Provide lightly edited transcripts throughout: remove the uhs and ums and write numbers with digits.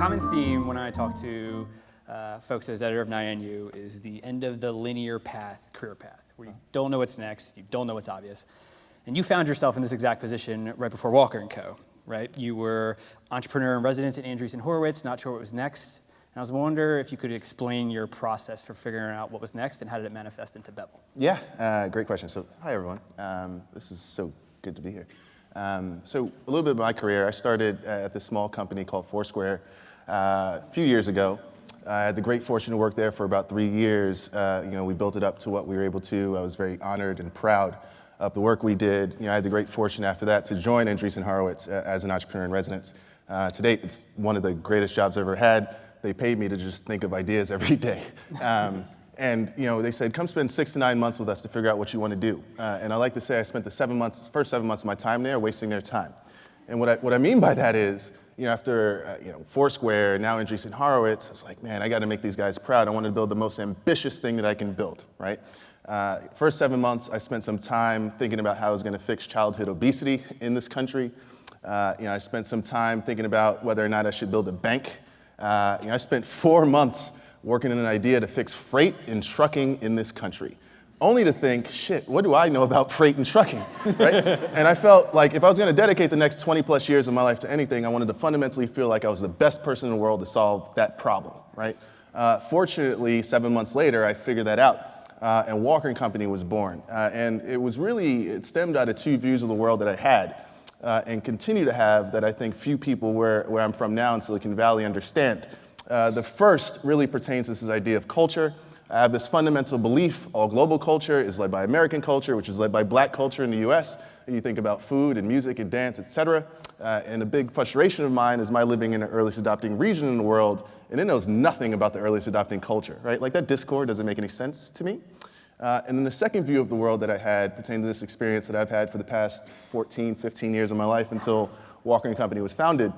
common theme when I talk to folks as editor of 9NU is the end of the linear path, career path, where you don't know what's next, you don't know what's obvious. And you found yourself in this exact position right before Walker&Co, right? You were entrepreneur in residence at Andreessen Horowitz, not sure what was next. And I was wondering if you could explain your process for figuring out what was next and how did it manifest into Bevel? Yeah, great question. So, hi everyone. This is so good to be here. So a little bit of my career, I started at this small company called Foursquare a few years ago. I had the great fortune to work there for about 3 years. We built it up to what we were able to. I was very honored and proud of the work we did. I had the great fortune after that to join Andreessen Horowitz as an entrepreneur in residence. To date, it's one of the greatest jobs I've ever had. They paid me to just think of ideas every day. And they said, come spend 6 to 9 months with us to figure out what you want to do. And I like to say I spent the first 7 months of my time there wasting their time. And what I mean by that is, after Foursquare, now Andreessen Horowitz, I was like, man, I got to make these guys proud. I want to build the most ambitious thing that I can build, right? First 7 months, I spent some time thinking about how I was going to fix childhood obesity in this country. I spent some time thinking about whether or not I should build a bank. I spent 4 months working on an idea to fix freight and trucking in this country, only to think, shit, what do I know about freight and trucking, right? And I felt like if I was going to dedicate the next 20 plus years of my life to anything, I wanted to fundamentally feel like I was the best person in the world to solve that problem, right? Fortunately, 7 months later, I figured that out, and Walker&Co was born. And it stemmed out of 2 views of the world that I had, and continue to have, that I think few people where I'm from now in Silicon Valley understand. The first really pertains to this idea of culture. I have this fundamental belief: all global culture is led by American culture, which is led by black culture in the US. And you think about food and music and dance, et cetera. And a big frustration of mine is my living in an earliest adopting region in the world, and it knows nothing about the earliest adopting culture, right? Like that discord doesn't make any sense to me. And then the second view of the world that I had pertained to this experience that I've had for the past 14, 15 years of my life until Walker&Co was founded.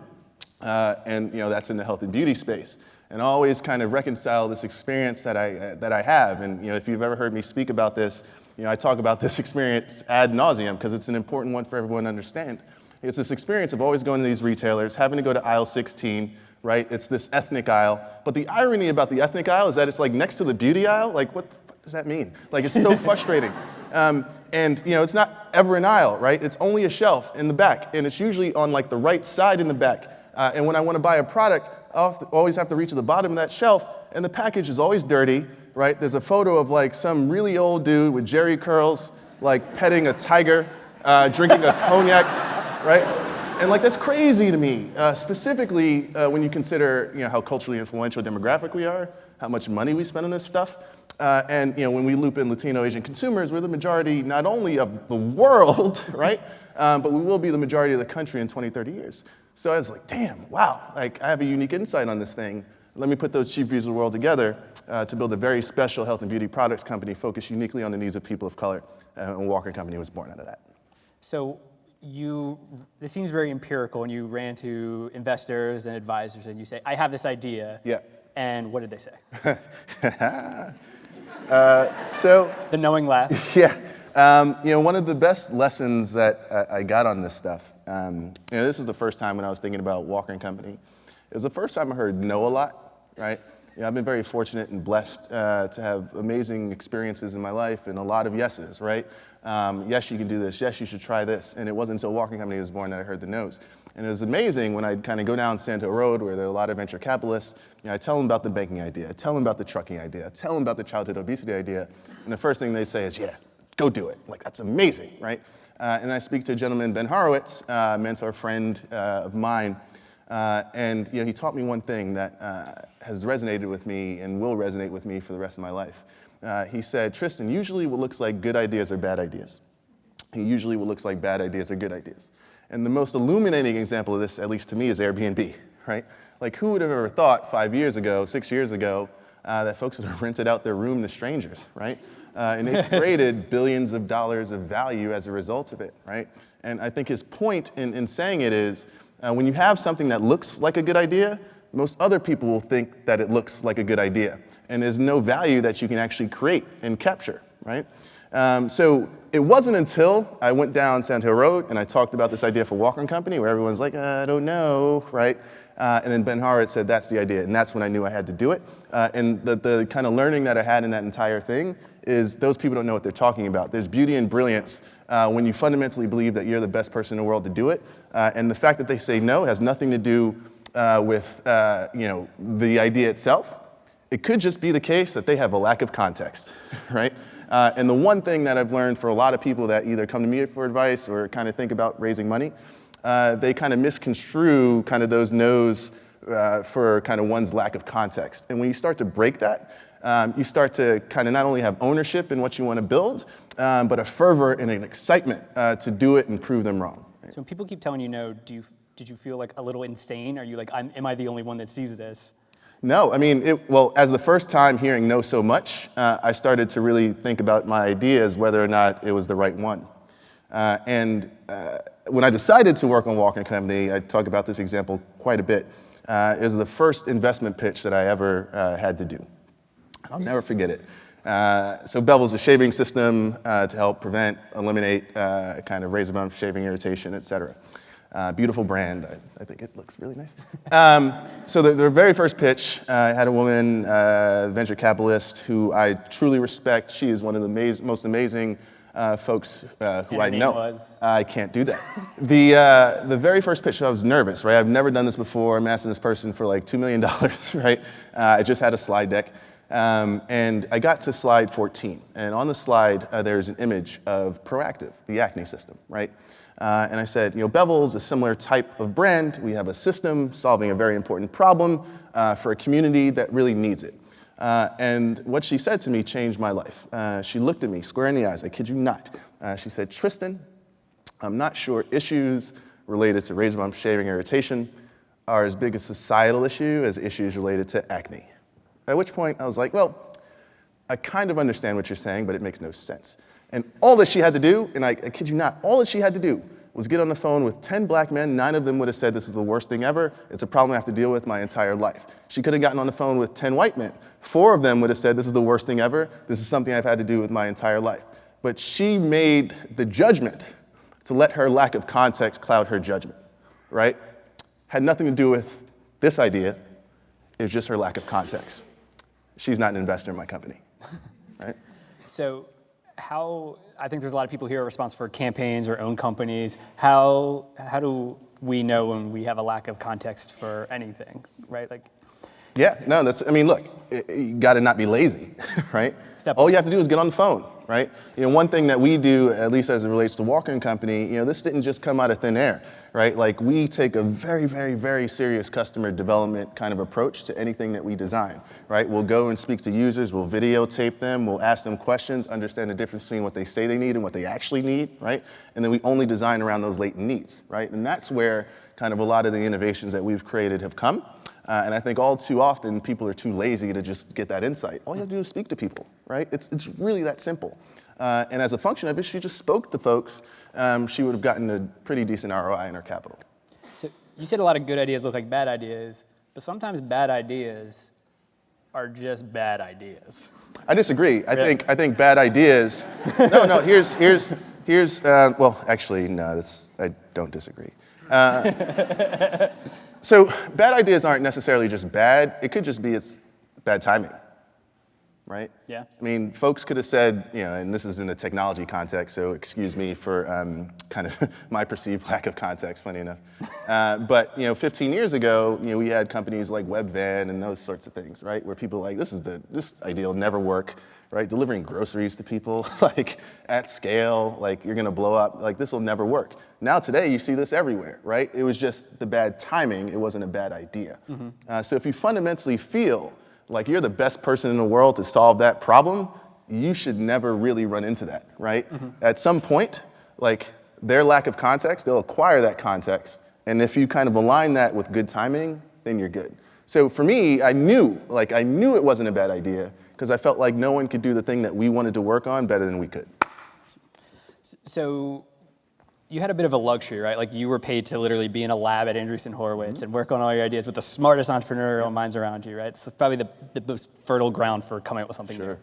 And that's in the health and beauty space. And I always kind of reconcile this experience that I have. And if you've ever heard me speak about this, I talk about this experience ad nauseum because it's an important one for everyone to understand. It's this experience of always going to these retailers, having to go to aisle 16, right? It's this ethnic aisle. But the irony about the ethnic aisle is that it's like next to the beauty aisle. Like, what the fuck does that mean? Like, it's so frustrating. And it's not ever an aisle, right? It's only a shelf in the back, and it's usually on like the right side in the back. And when I want to buy a product, I always have to reach to the bottom of that shelf, and the package is always dirty, right? There's a photo of like some really old dude with jerry curls, like petting a tiger, drinking a cognac, right? And like that's crazy to me, specifically when you consider how culturally influential demographic we are, how much money we spend on this stuff. And when we loop in Latino Asian consumers, we're the majority not only of the world, right? But we will be the majority of the country in 20, 30 years. So I was like, damn, wow, like I have a unique insight on this thing. Let me put those chief views of the world together to build a very special health and beauty products company focused uniquely on the needs of people of color. And Walker&Co was born out of that. So this seems very empirical, and you ran to investors and advisors and you say, I have this idea. Yeah. And what did they say? The knowing laugh. Yeah. One of the best lessons that I got on this stuff, this is the first time when I was thinking about Walker&Co. It was the first time I heard no a lot, right? I've been very fortunate and blessed to have amazing experiences in my life and a lot of yeses, right? Yes, you can do this. Yes, you should try this. And it wasn't until Walker&Co was born that I heard the no's. And it was amazing when I'd kind of go down Sand Road where there are a lot of venture capitalists. I tell them about the banking idea. I tell them about the trucking idea. I tell them about the childhood obesity idea. And the first thing they say is, yeah, go do it. Like, that's amazing, right? And I speak to a gentleman, Ben Horowitz, a mentor friend of mine. And he taught me one thing that has resonated with me and will resonate with me for the rest of my life. He said, Tristan, usually what looks like good ideas are bad ideas. And usually what looks like bad ideas are good ideas. And the most illuminating example of this, at least to me, is Airbnb, right? Like, who would have ever thought 5 years ago, 6 years ago, that folks would have rented out their room to strangers, right? And they created billions of dollars of value as a result of it, right? And I think his point in saying it is, when you have something that looks like a good idea, most other people will think that it looks like a good idea. And there's no value that you can actually create and capture, right? So it wasn't until I went down Sand Hill Road and I talked about this idea for Walker&Co, where everyone's like, I don't know, right? And then Ben Horowitz said, that's the idea. And that's when I knew I had to do it. And the kind of learning that I had in that entire thing is those people don't know what they're talking about. There's beauty and brilliance when you fundamentally believe that you're the best person in the world to do it. And the fact that they say no has nothing to do with the idea itself. It could just be the case that they have a lack of context, right? And the one thing that I've learned for a lot of people that either come to me for advice or kind of think about raising money, they kind of misconstrue kind of those no's for kind of one's lack of context. And when you start to break that, you start to kind of not only have ownership in what you want to build, but a fervor and an excitement to do it and prove them wrong. So when people keep telling you no, did you feel like a little insane? Are you like, am I the only one that sees this? No, I mean, well, as the first time hearing no so much, I started to really think about my ideas, whether or not it was the right one. And when I decided to work on Walker&Co, I talk about this example quite a bit. It was the first investment pitch that I ever had to do. I'll never forget it. So Bevel is a shaving system to help prevent, eliminate kind of razor bump, shaving irritation, et cetera. Beautiful brand. I think it looks really nice. So the very first pitch, I had a woman, venture capitalist, who I truly respect. She is one of the most amazing folks who I know. Was? I can't do that. The very first pitch, I was nervous, right? I've never done this before. I'm asking this person for like $2 million, right? I just had a slide deck. And I got to slide 14. And on the slide, there's an image of Proactive, the acne system, right? And I said, Bevel's a similar type of brand. We have a system solving a very important problem for a community that really needs it. And what she said to me changed my life. She looked at me square in the eyes, I kid you not. She said, Tristan, I'm not sure issues related to razor bump shaving irritation are as big a societal issue as issues related to acne. At which point I was like, well, I kind of understand what you're saying, but it makes no sense. And all that she had to do, and I kid you not, all that she had to do was get on the phone with 10 black men. 9 of them would have said, this is the worst thing ever. It's a problem I have to deal with my entire life. She could have gotten on the phone with 10 white men. 4 of them would have said, this is the worst thing ever. This is something I've had to do with my entire life. But she made the judgment to let her lack of context cloud her judgment, right? Had nothing to do with this idea. It was just her lack of context. She's not an investor in my company, right? So I think there's a lot of people here responsible for campaigns or own companies. How do we know when we have a lack of context for anything, right? Yeah, no, look, you gotta not be lazy, right? All you have to do is get on the phone, right? One thing that we do, at least as it relates to Walker & Company, this didn't just come out of thin air, right? Like, we take a very, very, very serious customer development kind of approach to anything that we design, right? We'll go and speak to users, we'll videotape them, we'll ask them questions, understand the difference between what they say they need and what they actually need, right? And then we only design around those latent needs, right? And that's where kind of a lot of the innovations that we've created have come. And I think all too often people are too lazy to just get that insight. All you have to do is speak to people, right? It's really that simple. And as a function of it, she just spoke to folks. She would have gotten a pretty decent ROI in her capital. So you said a lot of good ideas look like bad ideas, but sometimes bad ideas are just bad ideas. I disagree. I think bad ideas. No. Here's. Well, actually, no. I don't disagree. So bad ideas aren't necessarily just bad. It could just be it's bad timing, right? Yeah. I mean, folks could have said, and this is in a technology context, so excuse me for kind of my perceived lack of context, funny enough. But 15 years ago, we had companies like Webvan and those sorts of things, right? Where people are like, this idea will never work, right? Delivering groceries to people, like at scale, like you're gonna blow up, like this will never work. Now today, you see this everywhere, right? It was just the bad timing, it wasn't a bad idea. Mm-hmm. So if you fundamentally feel like you're the best person in the world to solve that problem, you should never really run into that, right? Mm-hmm. At some point, like their lack of context, they'll acquire that context. And if you kind of align that with good timing, then you're good. So for me, I knew it wasn't a bad idea because I felt like no one could do the thing that we wanted to work on better than we could. So you had a bit of a luxury, right? Like you were paid to literally be in a lab at Andreessen Horowitz mm-hmm. and work on all your ideas with the smartest entrepreneurial minds around you, right? It's probably the most fertile ground for coming up with something new.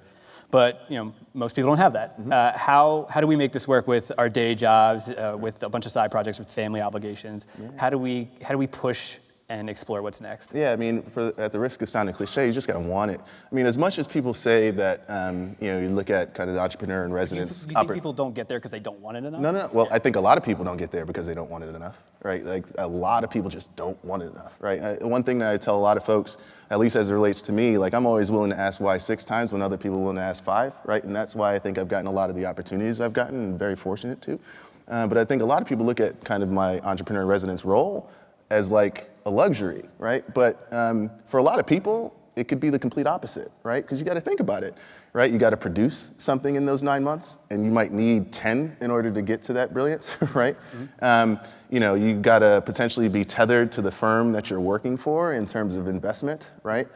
But most people don't have that. Mm-hmm. How do we make this work with our day jobs, with a bunch of side projects, with family obligations? Yeah. How do we push and explore what's next? Yeah, I mean, at the risk of sounding cliche, you just gotta want it. I mean, as much as people say that, you look at kind of the entrepreneur in residence. Do you think people don't get there because they don't want it enough? No. Well, I think a lot of people don't get there because they don't want it enough, right? Like a lot of people just don't want it enough, right? One thing that I tell a lot of folks, at least as it relates to me, like I'm always willing to ask why 6 times when other people are willing to ask 5, right? And that's why I think I've gotten a lot of the opportunities I've gotten, and very fortunate to. But I think a lot of people look at kind of my entrepreneur in residence role as like a luxury, right? But for a lot of people, it could be the complete opposite, right? Because you got to think about it, right? You got to produce something in those 9 months, and you might need 10 in order to get to that brilliance, right? You got to potentially be tethered to the firm that you're working for in terms of investment, right?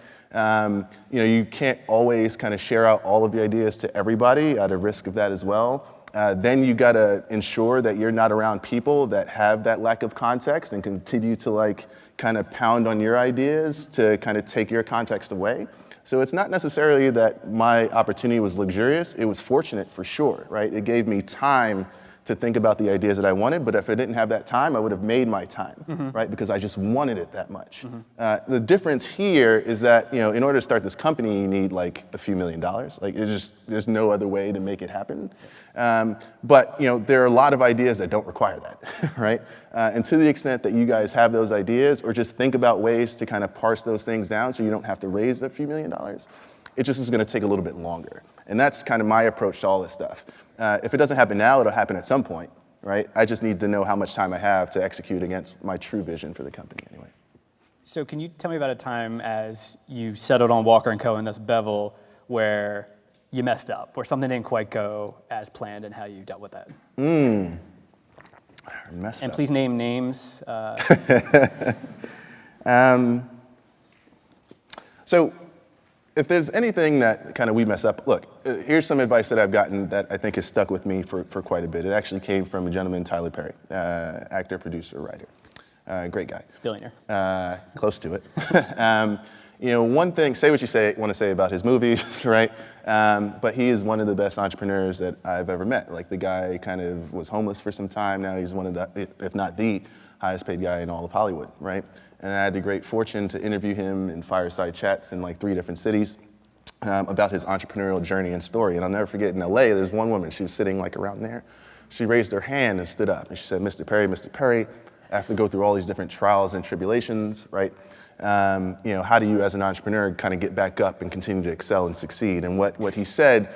You can't always kind of share out all of the ideas to everybody at a risk of that as well. Then you got to ensure that you're not around people that have that lack of context and continue to like kind of pound on your ideas to kind of take your context away. So it's not necessarily that my opportunity was luxurious. It was fortunate for sure, right? It gave me time to think about the ideas that I wanted, but if I didn't have that time, I would have made my time, right? Because I just wanted it that much. The difference here is that, in order to start this company, you need like a few $1 million. Like there's no other way to make it happen. But there are a lot of ideas that don't require that, right? And to the extent that you guys have those ideas, or just think about ways to kind of parse those things down so you don't have to raise a few $1 million, it just is going to take a little bit longer. And that's kind of my approach to all this stuff. If it doesn't happen now, it'll happen at some point, right? I just need to know how much time I have to execute against my true vision for the company anyway. So can you tell me about a time as you settled on Walker&Co and thus Bevel where you messed up, where something didn't quite go as planned, and how you dealt with that? Messed and up. Please name names. So if there's anything that kind of we mess up, look, here's some advice that I've gotten that I think has stuck with me for quite a bit. It actually came from a gentleman, Tyler Perry, actor, producer, writer. Great guy. Billionaire. Close to it. One thing, say what you want to say about his movies, right? But he is one of the best entrepreneurs that I've ever met. Like the guy kind of was homeless for some time. Now he's one of the, if not the highest paid guy in all of Hollywood, right? And I had the great fortune to interview him in fireside chats in like 3 different cities about his entrepreneurial journey and story. And I'll never forget, in LA, there's one woman, she was sitting like around there. She raised her hand and stood up and she said, Mr. Perry, I have to go through all these different trials and tribulations, right? How do you as an entrepreneur kind of get back up and continue to excel and succeed? And what he said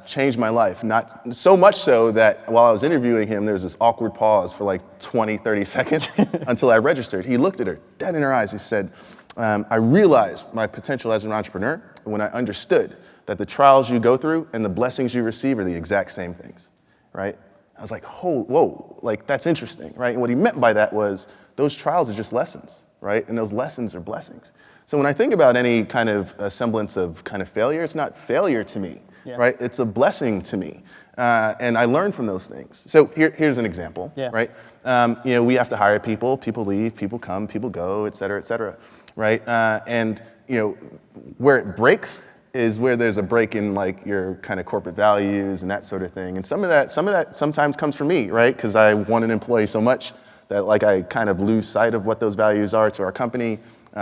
changed my life. Not so much so that while I was interviewing him, there was this awkward pause for like 20, 30 seconds until I registered. He looked at her dead in her eyes. He said, I realized my potential as an entrepreneur when I understood that the trials you go through and the blessings you receive are the exact same things, right? I was like, whoa, like that's interesting, right? And what he meant by that was those trials are just lessons, right? And those lessons are blessings. So when I think about any kind of semblance of kind of failure, it's not failure to me, right? It's a blessing to me. And I learn from those things. So here's an example, right? We have to hire people leave, people come, people go, et cetera, right? And where it breaks is where there's a break in like your kind of corporate values and that sort of thing. And some of that sometimes comes from me, right? Because I want an employee so much that like I kind of lose sight of what those values are to our company.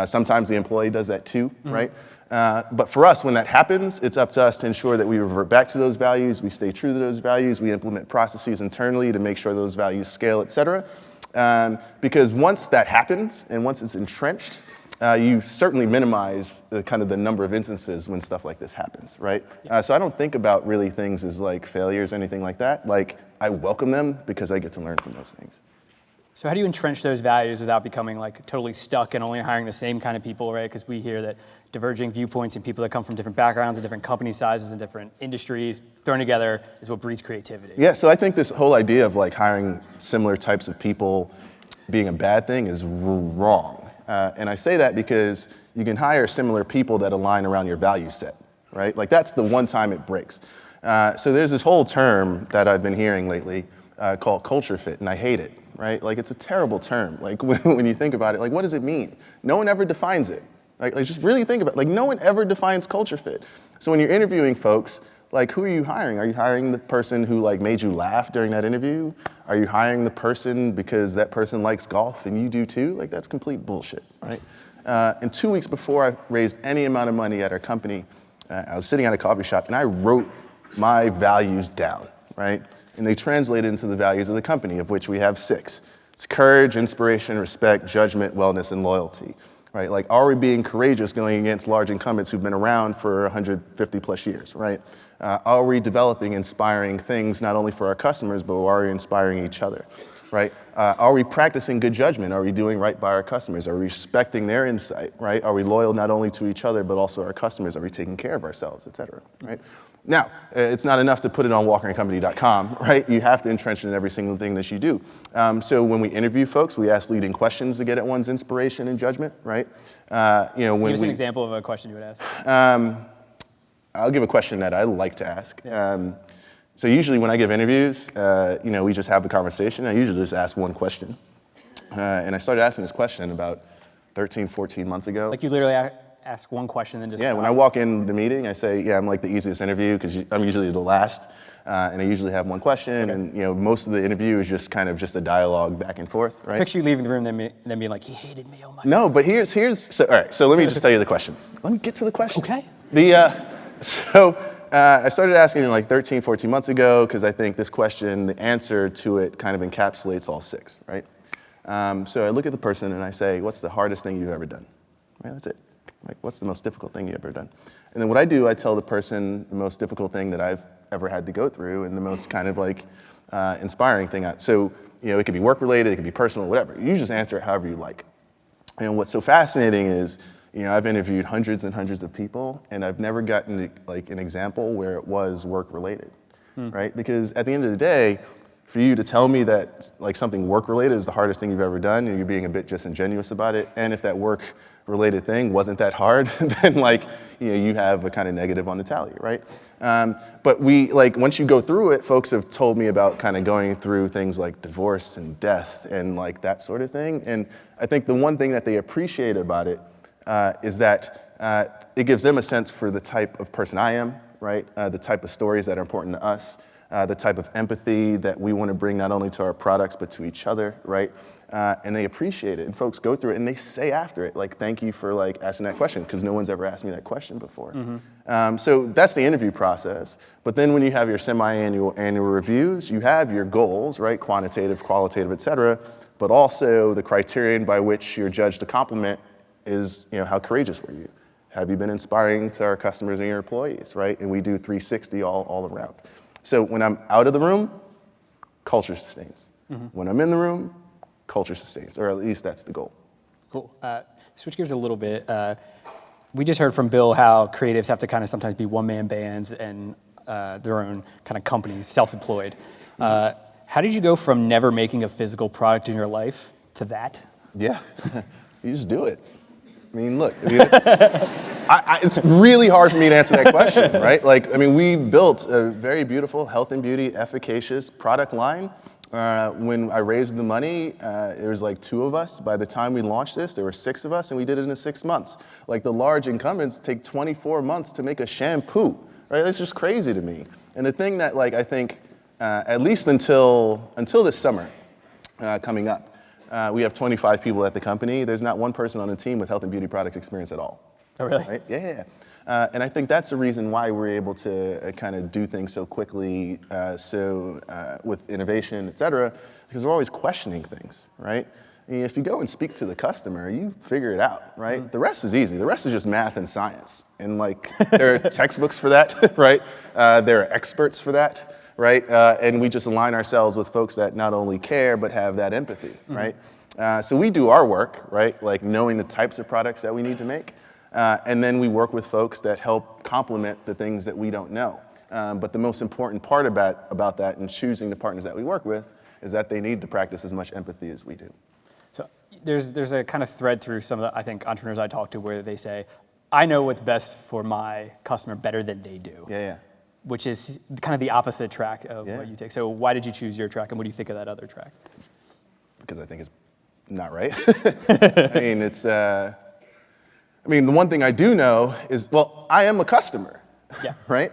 Sometimes the employee does that too, right? But for us, when that happens, it's up to us to ensure that we revert back to those values, we stay true to those values, we implement processes internally to make sure those values scale, et cetera. Because once that happens and once it's entrenched, you certainly minimize the number of instances when stuff like this happens, right? So I don't think about really things as like failures or anything like that. Like I welcome them because I get to learn from those things. So how do you entrench those values without becoming like totally stuck and only hiring the same kind of people, right? Because we hear that diverging viewpoints and people that come from different backgrounds and different company sizes and different industries thrown together is what breeds creativity. Yeah, so I think this whole idea of like hiring similar types of people being a bad thing is wrong. And I say that because you can hire similar people that align around your value set, right? Like that's the one time it breaks. So there's this whole term that I've been hearing lately called culture fit, and I hate it. Right? Like it's a terrible term. Like when you think about it, like what does it mean? No one ever defines it. Like just really think about it. Like no one ever defines culture fit. So when you're interviewing folks, Like, who are you hiring? Are you hiring the person who like made you laugh during that interview? Are you hiring the person because that person likes golf and you do too? Like, that's complete bullshit, right? And 2 weeks before I raised any amount of money at our company, I was sitting at a coffee shop and I wrote my values down, right? And they translated into the values of the company, of which we have 6. It's courage, inspiration, respect, judgment, wellness, and loyalty, right? Like, are we being courageous going against large incumbents who've been around for 150 plus years, right? Are we developing inspiring things not only for our customers, but are we inspiring each other, right? Are we practicing good judgment? Are we doing right by our customers? Are we respecting their insight, right? Are we loyal not only to each other, but also our customers? Are we taking care of ourselves, et cetera, right? Now, it's not enough to put it on walkerandcompany.com, right? You have to entrench it in every single thing that you do. So when we interview folks, we ask leading questions to get at one's inspiration and judgment, right? Give us an example of a question you would ask. I'll give a question that I like to ask. So usually when I give interviews, we just have a conversation. I usually just ask one question. And I started asking this question about 13, 14 months ago. Like you literally ask one question and then just when I walk in the meeting, I say, I'm like the easiest interview because I'm usually the last. And I usually have one question, and most of the interview is just kind of just a dialogue back and forth, right? Picture you leaving the room, then being like, he hated me, oh my God. No, but here's so all right. So let me just tell you the question. Let me get to the question. Okay. I started asking it like 13, 14 months ago because I think this question, the answer to it kind of encapsulates all 6, right? So I look at the person and I say, what's the hardest thing you've ever done? Right, that's it. Like, what's the most difficult thing you've ever done? And then what I do, I tell the person the most difficult thing that I've ever had to go through and the most kind of like inspiring thing. So, it could be work related, it could be personal, whatever. You just answer it however you like. And what's so fascinating is, I've interviewed hundreds and hundreds of people, and I've never gotten like an example where it was work related, right? Because at the end of the day, for you to tell me that like something work related is the hardest thing you've ever done, and you're being a bit disingenuous about it, and if that work related thing wasn't that hard, then like, you have a kind of negative on the tally, right? But once you go through it, folks have told me about kind of going through things like divorce and death and like that sort of thing. And I think the one thing that they appreciate about it is that it gives them a sense for the type of person I am, right? The type of stories that are important to us, the type of empathy that we want to bring not only to our products, but to each other, right? And they appreciate it. And folks go through it and they say after it, like, thank you for like asking that question, because no one's ever asked me that question before. So that's the interview process. But then when you have your semi-annual, annual reviews, you have your goals, right? Quantitative, qualitative, et cetera. But also the criterion by which you're judged to compliment is, how courageous were you? Have you been inspiring to our customers and your employees, right? And we do 360 all around. So when I'm out of the room, culture sustains. When I'm in the room, culture sustains, or at least that's the goal. Cool. Switch gears a little bit. We just heard from Bill how creatives have to kind of sometimes be one-man bands and their own kind of companies, self-employed. How did you go from never making a physical product in your life to that? Yeah, you just do it. I mean, look, it's really hard for me to answer that question, right? We built a very beautiful health and beauty efficacious product line. When I raised the money, there was like 2 of us. By the time we launched this, there were 6 of us, and we did it in 6 months. Like, the large incumbents take 24 months to make a shampoo, right? That's just crazy to me. And the thing that, I think, at least until this summer coming up, we have 25 people at the company. There's not one person on the team with health and beauty products experience at all. Oh, really? Right? Yeah. And I think that's the reason why we're able to kind of do things so quickly, with innovation, et cetera, because we're always questioning things, right? I mean, if you go and speak to the customer, you figure it out, right? The rest is easy. The rest is just math and science. And there are textbooks for that, right? There are experts for that, right? And we just align ourselves with folks that not only care, but have that empathy, right? So we do our work, right? Like knowing the types of products that we need to make. And then we work with folks that help complement the things that we don't know. But the most important part about that and choosing the partners that we work with is that they need to practice as much empathy as we do. So there's a kind of thread through some of the, I think, entrepreneurs I talk to where they say, I know what's best for my customer better than they do. Yeah. Which is kind of the opposite track of what you take. So why did you choose your track, and what do you think of that other track? Because I think it's not right. The one thing I do know is, I am a customer, right?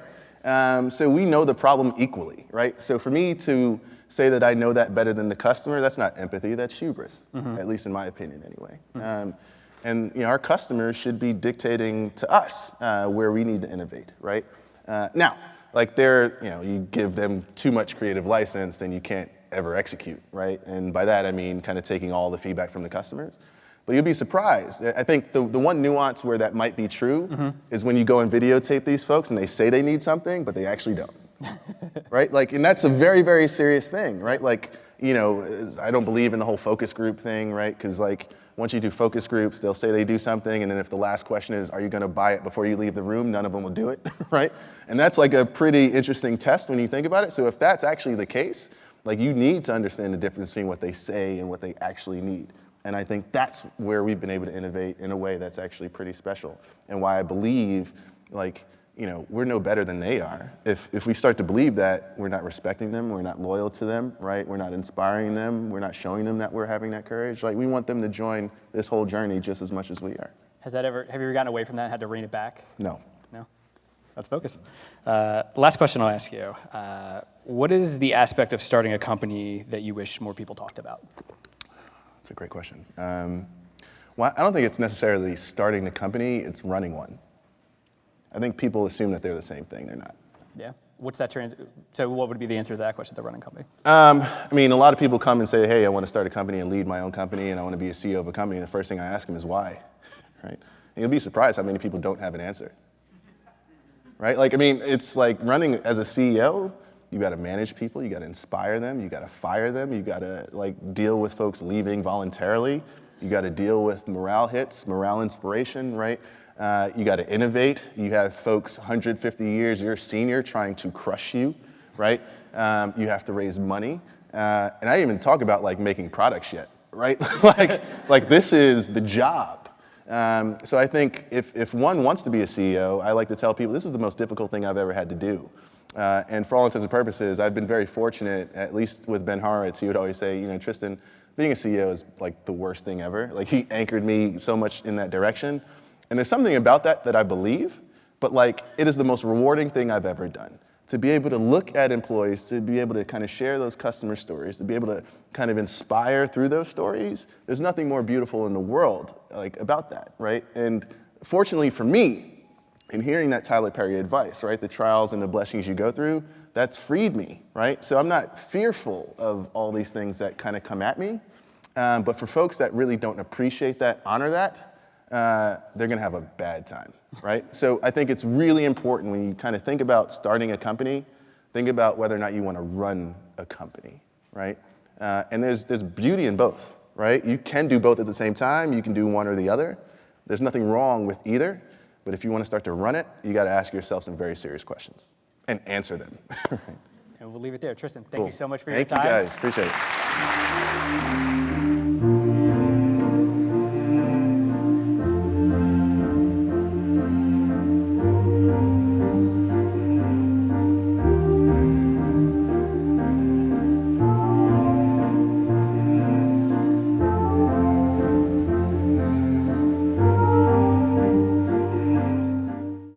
So we know the problem equally, right? So for me to say that I know that better than the customer, that's not empathy, that's hubris, at least in my opinion anyway. And our customers should be dictating to us where we need to innovate, right? Now, like you give them too much creative license, then you can't ever execute, right? And by that I mean kind of taking all the feedback from the customers. But you'll be surprised. I think the one nuance where that might be true is when you go and videotape these folks and they say they need something, but they actually don't, right? Like, and that's a very, very serious thing, right? Like, I don't believe in the whole focus group thing, right? Because like, once you do focus groups, they'll say they do something, and then if the last question is, are you gonna buy it before you leave the room, none of them will do it, right? And that's like a pretty interesting test when you think about it. So if that's actually the case, like you need to understand the difference between what they say and what they actually need. And I think that's where we've been able to innovate in a way that's actually pretty special. And why I believe, like, we're no better than they are. If we start to believe that, we're not respecting them, we're not loyal to them, right? We're not inspiring them, we're not showing them that we're having that courage. Like, we want them to join this whole journey just as much as we are. Have you ever gotten away from that and had to rein it back? No. No? Let's focus. Last question I'll ask you. What is the aspect of starting a company that you wish more people talked about? That's a great question. Well, I don't think it's necessarily starting the company, it's running one. I think people assume that they're the same thing, they're not. Yeah. What's that so what would be the answer to that question, the running company? I mean, a lot of people come and say, hey, I want to start a company and lead my own company and I want to be a CEO of a company. And the first thing I ask them is why, right? And you'll be surprised how many people don't have an answer, right? Like, I mean, it's like running as a CEO, you got to manage people, you got to inspire them, you got to fire them, you got to like deal with folks leaving voluntarily, you got to deal with morale hits, morale inspiration, right? You got to innovate. You have folks 150 years your senior trying to crush you, right? You have to raise money, and I didn't even talk about like making products yet, right? like this is the job. So I think if one wants to be a CEO, I like to tell people this is the most difficult thing I've ever had to do. And for all intents and purposes, I've been very fortunate, at least with Ben Horowitz. He would always say, Tristan, being a CEO is like the worst thing ever. Like he anchored me so much in that direction. And there's something about that I believe, but like it is the most rewarding thing I've ever done. To be able to look at employees, to be able to kind of share those customer stories, to be able to kind of inspire through those stories, there's nothing more beautiful in the world like about that, right? And fortunately for me, in hearing that Tyler Perry advice, right, the trials and the blessings you go through, that's freed me, right? So I'm not fearful of all these things that kind of come at me, but for folks that really don't appreciate that, honor that, they're gonna have a bad time, right? So I think it's really important when you kind of think about starting a company, think about whether or not you wanna run a company, right? And there's beauty in both, right? You can do both at the same time, you can do one or the other. There's nothing wrong with either, but if you wanna start to run it, you gotta ask yourself some very serious questions and answer them. And we'll leave it there. Tristan, thank you so much for your time. Thank you guys, appreciate it.